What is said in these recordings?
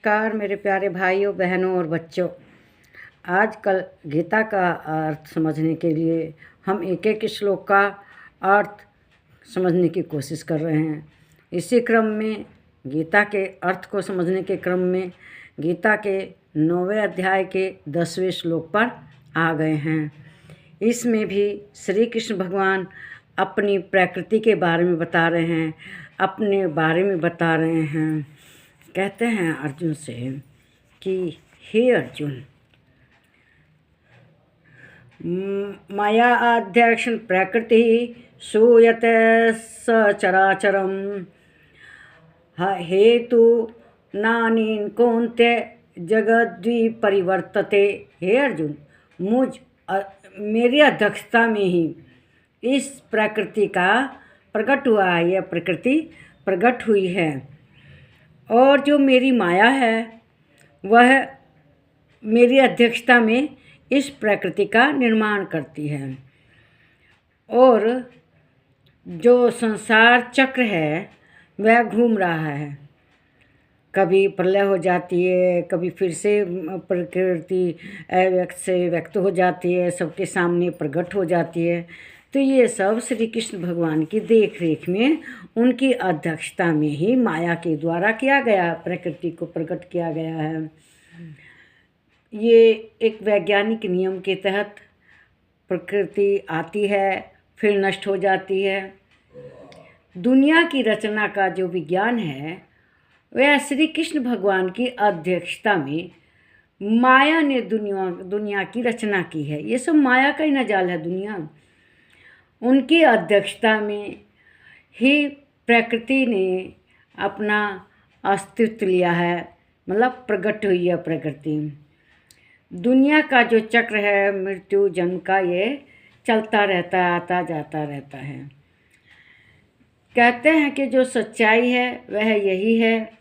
नमस्कार मेरे प्यारे भाइयों बहनों और बच्चों। आजकल गीता का अर्थ समझने के लिए हम एक एक श्लोक का अर्थ समझने की कोशिश कर रहे हैं। इसी क्रम में गीता के अर्थ को समझने के क्रम में गीता के 9वें अध्याय के 10वें श्लोक पर आ गए हैं। इसमें भी श्री कृष्ण भगवान अपनी प्रकृति के बारे में बता रहे हैं, अपने बारे में बता रहे हैं। कहते हैं अर्जुन से कि हे अर्जुन, मया अध्यक्षं प्रकृति सूयते सचराचरम हेतु नानीन कौन्ते जगद्विपरिवर्तते। हे अर्जुन, मेरी अध्यक्षता में ही इस प्रकृति का प्रकट हुआ है, यह प्रकृति प्रकट हुई है। और जो मेरी माया है वह मेरी अध्यक्षता में इस प्रकृति का निर्माण करती है। और जो संसार चक्र है वह घूम रहा है, कभी प्रलय हो जाती है, कभी फिर से प्रकृति अव्यक्त से व्यक्त हो जाती है, सबके सामने प्रकट हो जाती है। तो ये सब श्री कृष्ण भगवान की देख रेख में, उनकी अध्यक्षता में ही माया के द्वारा किया गया, प्रकृति को प्रकट किया गया है। ये एक वैज्ञानिक नियम के तहत प्रकृति आती है फिर नष्ट हो जाती है। दुनिया की रचना का जो विज्ञान है वह श्री कृष्ण भगवान की अध्यक्षता में माया ने दुनिया की रचना की है। ये सब माया का ही न जाल है दुनिया। उनकी अध्यक्षता में ही प्रकृति ने अपना अस्तित्व लिया है, मतलब प्रकट हुई है प्रकृति। दुनिया का जो चक्र है मृत्यु जन्म का, ये चलता रहता है, आता जाता रहता है। कहते हैं कि जो सच्चाई है वह यही है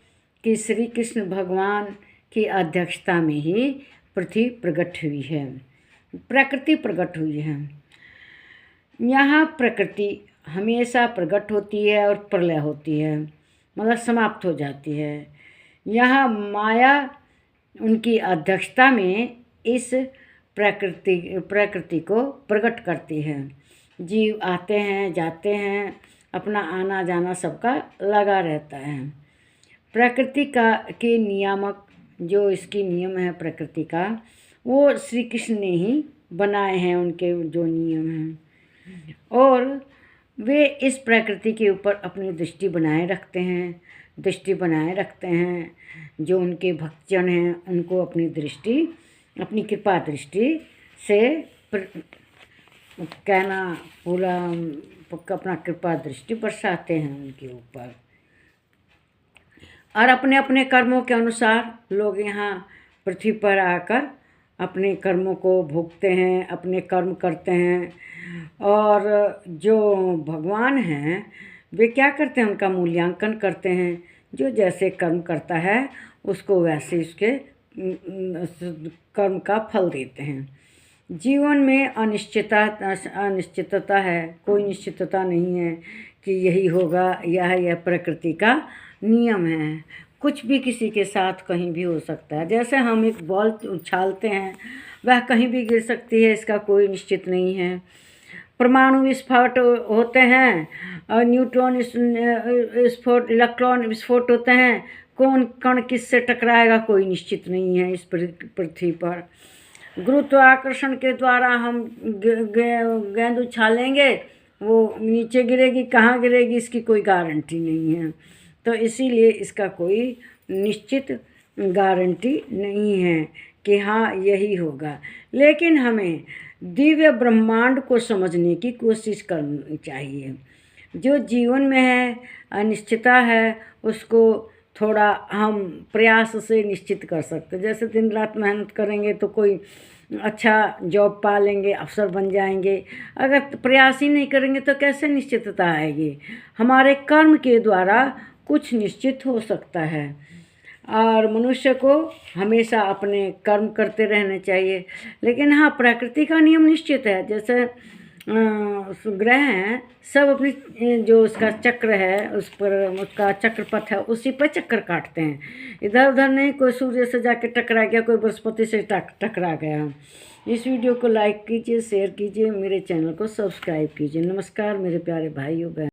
कि श्री कृष्ण भगवान की अध्यक्षता में ही पृथ्वी प्रकट हुई है, प्रकृति प्रकट हुई है। यहाँ प्रकृति हमेशा प्रकट होती है और प्रलय होती है, मतलब समाप्त हो जाती है। यहाँ माया उनकी अध्यक्षता में इस प्रकृति को प्रकट करती है। जीव आते हैं जाते हैं, अपना आना जाना सबका लगा रहता है। प्रकृति के नियामक, जो इसकी नियम है प्रकृति का, वो श्री कृष्ण ने ही बनाए हैं, उनके जो नियम हैं। और वे इस प्रकृति के ऊपर अपनी दृष्टि बनाए रखते हैं। जो उनके भक्तजन हैं उनको अपनी दृष्टि, अपनी कृपा दृष्टि से कहना पूरा अपना कृपा दृष्टि बरसाते हैं उनके ऊपर। और अपने अपने कर्मों के अनुसार लोग यहाँ पृथ्वी पर आकर अपने कर्मों को भोगते हैं, अपने कर्म करते हैं। और जो भगवान हैं वे क्या करते हैं, उनका मूल्यांकन करते हैं। जो जैसे कर्म करता है उसको वैसे उसके कर्म का फल देते हैं। जीवन में अनिश्चितता है, कोई निश्चितता नहीं है कि यही होगा। यह प्रकृति का नियम है। कुछ भी किसी के साथ कहीं भी हो सकता है। जैसे हम एक बॉल उछालते हैं, वह कहीं भी गिर सकती है, इसका कोई निश्चित नहीं है। परमाणु विस्फोट होते हैं और न्यूट्रॉन विस्फोट, इलेक्ट्रॉन विस्फोट होते हैं। कौन कण किससे टकराएगा कोई निश्चित नहीं है इस पृथ्वी पर। गुरुत्वाकर्षण के द्वारा हम गेंद उछालेंगे, वो नीचे गिरेगी, कहाँ गिरेगी इसकी कोई गारंटी नहीं है। तो इसीलिए इसका कोई निश्चित गारंटी नहीं है कि हाँ यही होगा। लेकिन हमें दिव्य ब्रह्मांड को समझने की कोशिश करनी चाहिए। जो जीवन में है अनिश्चितता है, उसको थोड़ा हम प्रयास से निश्चित कर सकते हैं। जैसे दिन रात मेहनत करेंगे तो कोई अच्छा जॉब पा लेंगे, अफसर बन जाएंगे। अगर प्रयास ही नहीं करेंगे तो कैसे निश्चितता आएगी। हमारे कर्म के द्वारा कुछ निश्चित हो सकता है। और मनुष्य को हमेशा अपने कर्म करते रहने चाहिए। लेकिन हाँ, प्रकृति का नियम निश्चित है। जैसे ग्रह हैं सब अपनी जो उसका चक्र है उस पर उसका चक्रपथ है उसी पर चक्कर काटते हैं, इधर उधर नहीं। कोई सूर्य से जाके टकरा गया, कोई बृहस्पति से टकरा गया। इस वीडियो को लाइक कीजिए, शेयर कीजिए, मेरे चैनल को सब्सक्राइब कीजिए। नमस्कार मेरे प्यारे भाइयों बहन।